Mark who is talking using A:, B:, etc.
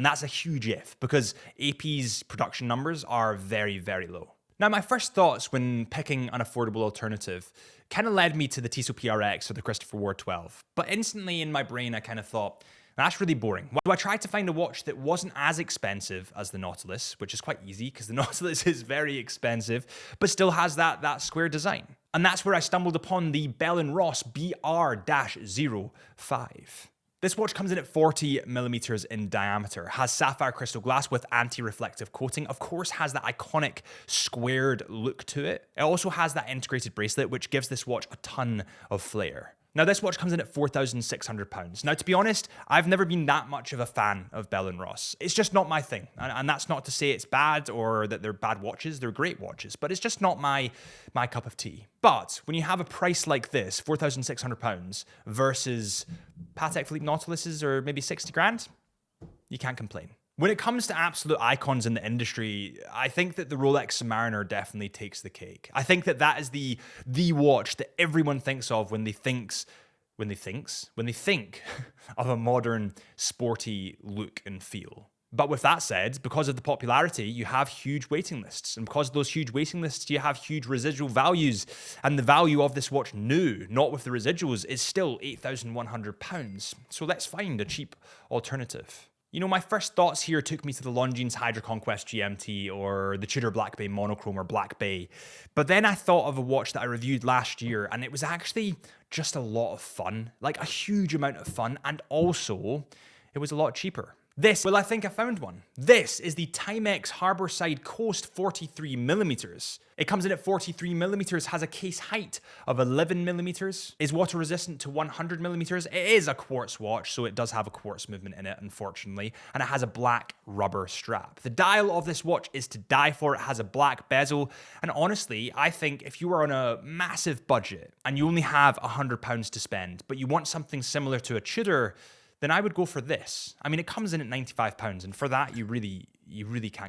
A: And that's a huge if, because AP's production numbers are very, very low. Now, my first thoughts when picking an affordable alternative kind of led me to the Tissot PRX or the Christopher Ward 12. But instantly in my brain, I kind of thought, that's really boring. So I tried to find a watch that wasn't as expensive as the Nautilus, which is quite easy because the Nautilus is very expensive, but still has that square design. And that's where I stumbled upon the Bell & Ross BR-05. This watch comes in at 40 millimeters in diameter, has sapphire crystal glass with anti-reflective coating, of course has that iconic squared look to it. It also has that integrated bracelet, which gives this watch a ton of flair. Now, this watch comes in at £4,600. Now, to be honest, I've never been that much of a fan of Bell & Ross. It's just not my thing. And that's not to say it's bad or that they're bad watches. They're great watches, but it's just not my cup of tea. But when you have a price like this, £4,600 versus Patek Philippe Nautiluses or maybe 60 grand, you can't complain. When it comes to absolute icons in the industry, I think that the Rolex Submariner definitely takes the cake. I think that is the watch that everyone thinks of when they think of a modern sporty look and feel. But with that said, because of the popularity, you have huge waiting lists. And because of those huge waiting lists, you have huge residual values. And the value of this watch new, not with the residuals, is still £8,100. So let's find a cheap alternative. You know, my first thoughts here took me to the Longines Hydra Conquest GMT or the Tudor Black Bay Monochrome or Black Bay. But then I thought of a watch that I reviewed last year and it was actually just a lot of fun, like a huge amount of fun, and also it was a lot cheaper. I think I found one. This is the Timex Harborside Coast 43 millimeters. It comes in at 43 millimeters, has a case height of 11 millimeters, is water resistant to 100 millimeters. It is a quartz watch, so it does have a quartz movement in it, unfortunately, and it has a black rubber strap. The dial of this watch is to die for. It has a black bezel, and honestly, I think if you are on a massive budget and you only have £100 to spend, but you want something similar to a Tudor, then I would go for this. I mean, it comes in at £95, and for that, you really can't